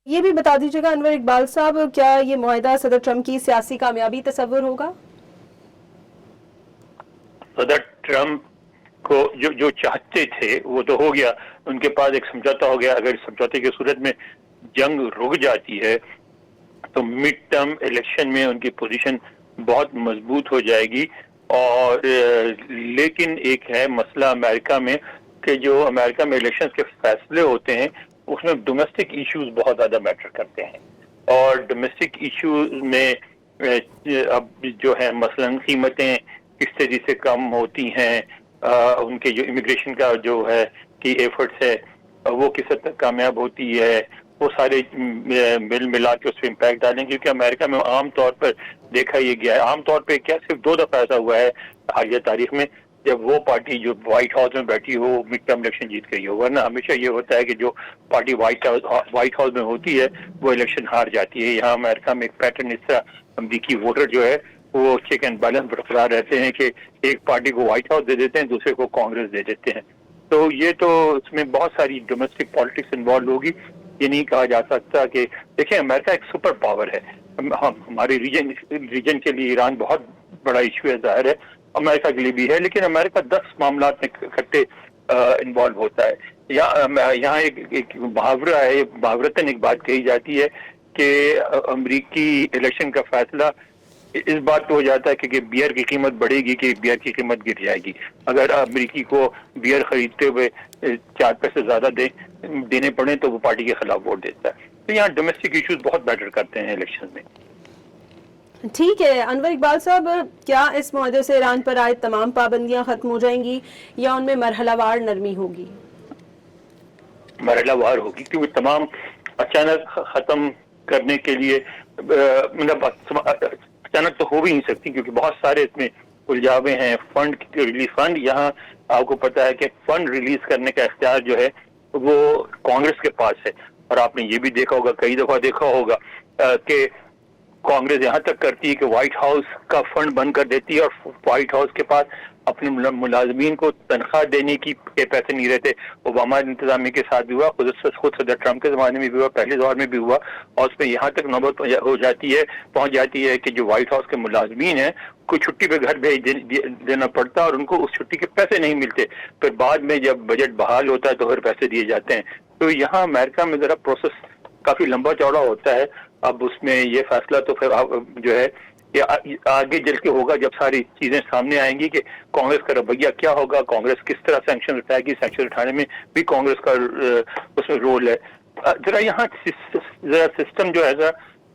یہ بھی بتا دیجیے گا انور اقبال صاحب، کیا یہ معاہدہ صدر ٹرمپ کی سیاسی کامیابی تصور ہوگا؟ صدر ٹرمپ کو جو چاہتے تھے وہ تو ہو گیا، ان کے پاس ایک سمجھوتا ہو گیا. اگر سمجھوتے کی صورت میں جنگ رک جاتی ہے تو مڈ ٹرم الیکشن میں ان کی پوزیشن بہت مضبوط ہو جائے گی. اور لیکن ایک ہے مسئلہ امریکہ میں کہ جو امریکہ میں الیکشن کے فیصلے ہوتے ہیں اس میں ڈومیسٹک ایشوز بہت زیادہ میٹر کرتے ہیں. اور ڈومیسٹک ایشوز میں اب جو ہے مثلا قیمتیں کس طریقے سے کم ہوتی ہیں، ان کے جو امیگریشن کا جو ہے کی ایفرٹس ہے وہ کس حد تک کامیاب ہوتی ہے، وہ سارے مل ملا کے اس پہ امپیکٹ ڈالیں. کیونکہ امریکہ میں عام طور پر دیکھا یہ گیا ہے، عام طور پہ کیا صرف 2 دفعہ ایسا ہوا ہے حالیہ تاریخ میں جب وہ پارٹی جو وائٹ ہاؤس میں بیٹھی ہو مڈ ٹرم الیکشن جیت گئی ہو. ورنہ ہمیشہ یہ ہوتا ہے کہ جو پارٹی وائٹ ہاؤس میں ہوتی ہے وہ الیکشن ہار جاتی ہے. یہاں امریکہ میں ایک پیٹرن اس طرح امریکی ووٹر جو ہے وہ چیک اینڈ بیلنس برقرار رہتے ہیں کہ ایک پارٹی کو وائٹ ہاؤس دے دیتے ہیں، دوسرے کو کانگریس دے دیتے ہیں. تو یہ تو اس میں بہت ساری ڈومیسٹک پالیٹکس انوالو ہوگی. یہ نہیں کہا جا سکتا کہ دیکھیں امریکہ ایک سپر پاور ہے. ہمارے ریجن کے لیے ایران بہت بڑا ایشو ہے، ظاہر ہے امریکہ کے لیے بھی ہے، لیکن امریکہ 10 معاملات میں اکٹھے انوالو ہوتا ہے. یہاں ایک محاورہ ہے، محاورتاً ایک بات کہی جاتی ہے کہ امریکی الیکشن کا فیصلہ اس بات پہ ہو جاتا ہے کہ بیئر کی قیمت بڑھے گی کہ بیئر کی قیمت گر جائے گی. اگر امریکی کو بیئر خریدتے ہوئے 4 پیسے زیادہ دینے پڑیں تو وہ پارٹی کے خلاف ووٹ دیتا ہے. تو یہاں ڈومیسٹک ایشوز بہت میٹر کرتے ہیں الیکشن میں. ٹھیک ہے انور اقبال صاحب، کیا اس معاہدے سے ایران پر عائد تمام پابندیاں ختم ہو جائیں گی یا ان میں مرحلہ وار نرمی ہوگی؟ مرحلہ وار ہوگی، کیونکہ تمام اچانک ختم کرنے کے لیے مطلب اچانک تو ہو بھی نہیں سکتی کیونکہ بہت سارے اس میں الجھاوے ہیں. فنڈ ریلیز، فنڈ یہاں آپ کو پتا ہے کہ فنڈ ریلیز کرنے کا اختیار جو ہے وہ کانگریس کے پاس ہے. اور آپ نے یہ بھی دیکھا ہوگا، کئی دفعہ دیکھا ہوگا کہ کانگریس یہاں تک کرتی ہے کہ وائٹ ہاؤس کا فنڈ بند کر دیتی ہے اور وائٹ ہاؤس کے پاس اپنے ملازمین کو تنخواہ دینے کی پیسے نہیں رہتے. اوباما انتظامیہ کے ساتھ بھی ہوا، خود صدر ٹرمپ کے زمانے میں بھی ہوا، پہلے دور میں بھی ہوا. اور اس میں یہاں تک نوبت پہنچ جاتی ہے کہ جو وائٹ ہاؤس کے ملازمین ہیں کوئی چھٹی پہ گھر بھیج دینا پڑتا اور ان کو اس چھٹی کے پیسے نہیں ملتے. پھر بعد میں جب بجٹ بحال ہوتا ہے تو پھر پیسے دیے جاتے ہیں. تو یہاں امریکہ میں ذرا پروسیس کافی لمبا چوڑا ہوتا ہے. اب اس میں یہ فیصلہ تو پھر جو ہے یہ آگے چل کے ہوگا جب ساری چیزیں سامنے آئیں گی کہ کانگریس کا رویہ کیا ہوگا، کانگریس کس طرح سینکشن اٹھائے گی. سینکشن اٹھانے میں بھی کانگریس کا اس میں رول ہے. ذرا یہاں ذرا سسٹم جو ہے ذرا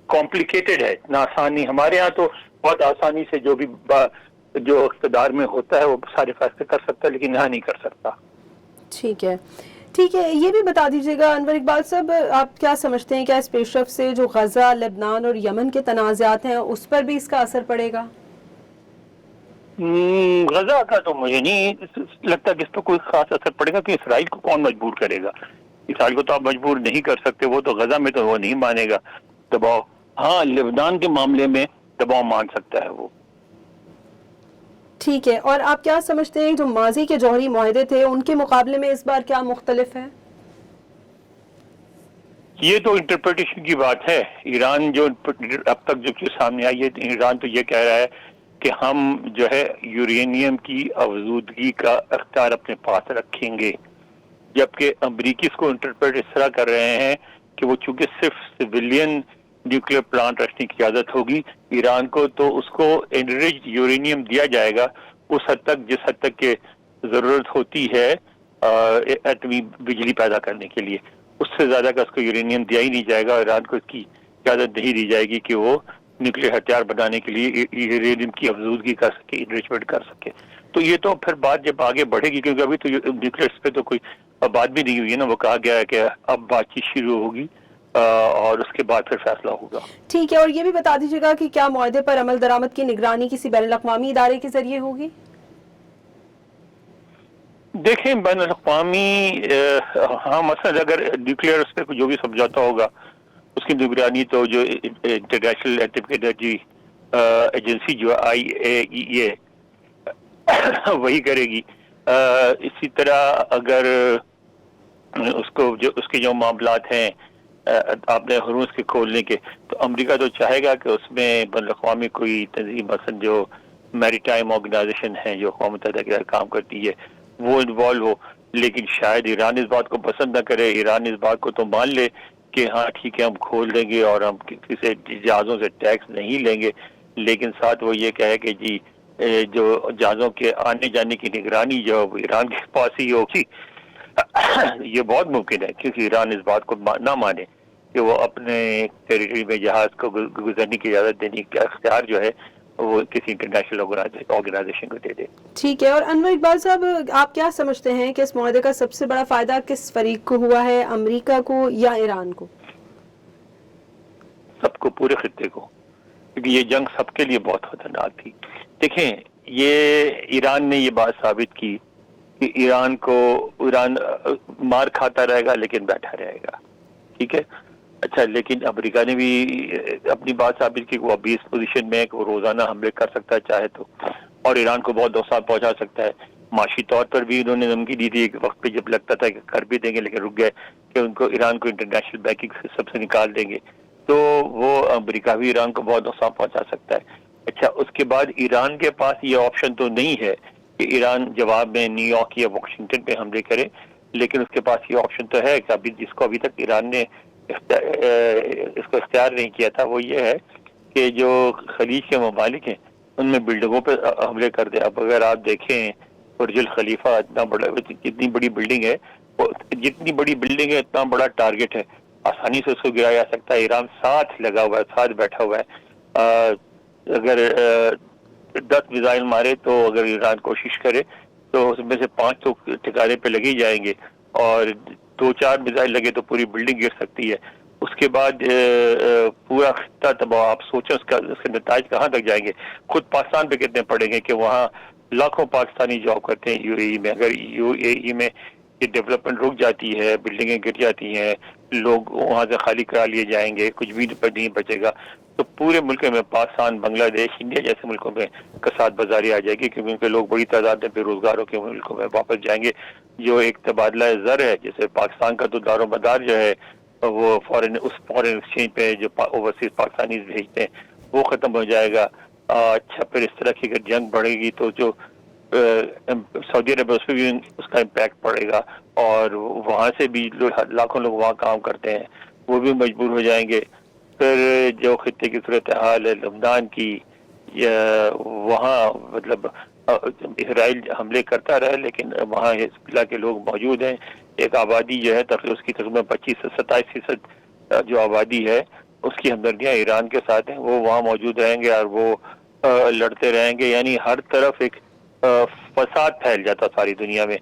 کمپلیکیٹڈ ہے، نہ آسانی. ہمارے ہاں تو بہت آسانی سے جو اقتدار میں ہوتا ہے وہ سارے فیصلے کر سکتا ہے، لیکن یہاں نہیں کر سکتا. ٹھیک ہے ٹھیک ہے، یہ بھی بتا دیجیے گا انور اقبال صاحب، آپ کیا سمجھتے ہیں، کیا اس پیش رفت سے جو غزہ، لبنان اور یمن کے تنازعات ہیں اس پر بھی اس کا اثر پڑے گا؟ غزہ کا تو مجھے نہیں لگتا کہ اس پہ کوئی خاص اثر پڑے گا کہ اسرائیل کو کون مجبور کرے گا. اسرائیل کو تو آپ مجبور نہیں کر سکتے، وہ تو غزہ میں تو وہ نہیں مانے گا دباؤ. ہاں لبنان کے معاملے میں دباؤ مان سکتا ہے وہ. ٹھیک ہے، اور آپ کیا سمجھتے ہیں جو ماضی کے جوہری معاہدے تھے ان کے مقابلے میں اس بار کیا مختلف ہے؟ یہ تو انٹرپریٹیشن کی بات ہے. ایران جو اب تک جو چیز سامنے آئی ہے، ایران تو یہ کہہ رہا ہے کہ ہم جو ہے یورینیم کی افزودگی کا اختیار اپنے پاس رکھیں گے، جبکہ امریکی اس کو انٹرپریٹ اس طرح کر رہے ہیں کہ وہ چونکہ صرف سویلین نیوکلیر پلانٹ رکھنے کی اجازت ہوگی ایران کو، تو اس کو انریچڈ یورینیم دیا جائے گا اس حد تک جس حد تک کہ ضرورت ہوتی ہے ایٹمی بجلی پیدا کرنے کے لیے. اس سے زیادہ کا اس کو یورینیم دیا ہی نہیں جائے گا. ایران کو اس کی اجازت نہیں دی جائے گی کہ وہ نیوکلیر ہتھیار بنانے کے لیے یورینیم کی افزودگی کر سکے، انریچمنٹ کر سکے. تو یہ تو پھر بات جب آگے بڑھے گی، کیونکہ ابھی تو نیوکلیر پہ تو کوئی بات بھی نہیں ہوئی ہے نا. وہ کہا گیا ہے کہ اب بات چیت شروع ہوگی اور اس کے بعد پھر فیصلہ ہوگا. ٹھیک ہے، اور یہ بھی بتا دیجیے گا کہ کیا معاہدے پر عمل درآمد کی نگرانی کسی بین الاقوامی ادارے کے ذریعے ہوگی؟ دیکھیں بین الاقوامی ہاں مثلا اگر نیوکلیر اس پہ جو بھی سمجھوتا ہوگا اس کی نگرانی تو جو انٹرنیشنل ایٹمک انرجی ایجنسی جو IAEA وہی کرے گی. اسی طرح اگر اس کے جو معاملات ہیں آپ نے ہرمز کے کھولنے کے، تو امریکہ تو چاہے گا کہ اس میں بین الاقوامی کوئی تنظیم مثلا جو میری ٹائم آرگنائزیشن ہے جو اقوام متحدہ کے تحت کام کرتی ہے وہ انوالو ہو، لیکن شاید ایران اس بات کو پسند نہ کرے. ایران اس بات کو تو مان لے کہ ہاں ٹھیک ہے ہم کھول دیں گے اور ہم کسی جہازوں سے ٹیکس نہیں لیں گے، لیکن ساتھ وہ یہ کہے کہ جی جو جہازوں کے آنے جانے کی نگرانی جو ایران کے پاس ہی ہوگی. یہ بہت ممکن ہے کیونکہ ایران اس بات کو نہ مانے کہ وہ اپنے ٹیریٹری میں جہاز کو گزرنے کی اجازت دینے کا اختیار جو ہے وہ کسی انٹرنیشنل آرگنائزیشن کو دے دے. ٹھیک ہے. اور انور اقبال صاحب آپ کیا سمجھتے ہیں کہ اس معاہدے کا سب سے بڑا فائدہ کس فریق کو ہوا ہے، امریکہ کو یا ایران کو؟ سب کو، پورے خطے کو، کیونکہ یہ جنگ سب کے لیے بہت خطرناک تھی. دیکھیں یہ ایران نے یہ بات ثابت کی کہ ایران مار کھاتا رہے گا لیکن بیٹھا رہے گا. ٹھیک ہے، اچھا، لیکن امریکہ نے بھی اپنی بات ثابت کی کہ وہ ابھی اس پوزیشن میں ہے کہ وہ روزانہ حملے کر سکتا ہے چاہے تو، اور ایران کو بہت نقصان پہنچا سکتا ہے. معاشی طور پر بھی انہوں نے دھمکی دی تھی ایک وقت پہ جب لگتا تھا کہ کر بھی دیں گے، لیکن رک گئے کہ ایران کو انٹرنیشنل بینکنگ سسٹم سے نکال دیں گے. تو وہ امریکہ بھی ایران کو بہت نقصان پہنچا سکتا ہے. اچھا، اس کے بعد ایران کے پاس یہ آپشن تو نہیں ہے کہ ایران جواب میں نیو یارک یا واشنگٹن پہ حملے کرے، لیکن اس کے پاس یہ آپشن تو ہے کہ جس کو ابھی تک ایران نے اس کو اختیار نہیں کیا تھا، وہ یہ ہے کہ جو خلیج کے ممالک ہیں ان میں بلڈنگوں پہ حملے کر دیں. اب اگر آپ دیکھیں برج الخلیفہ اتنا بڑا، جتنی بڑی بلڈنگ ہے، جتنی بڑی بلڈنگ ہے اتنا بڑا ٹارگٹ ہے، آسانی سے اس کو گرایا جا سکتا ہے. ایران ساتھ لگا ہوا ہے، ساتھ بیٹھا ہوا ہے. اگر 10 میزائل مارے تو اگر ایران کوشش کرے تو اس میں سے 5 تو ٹھکانے پہ لگے جائیں گے، اور 2-4 میزائل لگے تو پوری بلڈنگ گر سکتی ہے. اس کے بعد پورا خطہ تباہ. آپ سوچیں اس کے نتائج کہاں تک جائیں گے. خود پاکستان پہ کتنے پڑیں گے کہ وہاں لاکھوں پاکستانی جاب کرتے ہیں یو اے ای میں. اگر یو اے ای میں یہ ڈیولپمنٹ رک جاتی ہے، بلڈنگیں گر جاتی ہیں، لوگ وہاں سے خالی کرا لیے جائیں گے، کچھ بھی نہیں بچے گا، تو پورے ملک میں پاکستان، بنگلہ دیش، انڈیا جیسے ملکوں میں کساد بازاری آ جائے گی، کیونکہ ان کے لوگ بڑی تعداد میں بے روزگاروں کے ملکوں میں واپس جائیں گے. جو ایک تبادلہ زر ہے، جیسے پاکستان کا تو دار و مدار جو ہے وہ فارن ایکسچینج پہ جو اوورسیز پاکستانیز بھیجتے ہیں وہ ختم ہو جائے گا. اچھا، پھر اس طرح کی اگر جنگ بڑھے گی تو جو سعودی عرب اس پہ بھی اس کا امپیکٹ پڑے گا، اور وہاں سے بھی لاکھوں لوگ وہاں کام کرتے ہیں وہ بھی مجبور ہو جائیں گے. پھر جو خطے کی صورتحال ہے لبنان کی، وہاں مطلب اسرائیل حملے کرتا رہے لیکن وہاں حزب اللہ کے لوگ موجود ہیں. ایک آبادی جو ہے اس کی تقریباً 25 سے 27% جو آبادی ہے اس کی ہمدردیاں ایران کے ساتھ ہیں، وہ وہاں موجود رہیں گے اور وہ لڑتے رہیں گے. یعنی ہر طرف ایک فساد پھیل جاتا ساری دنیا میں.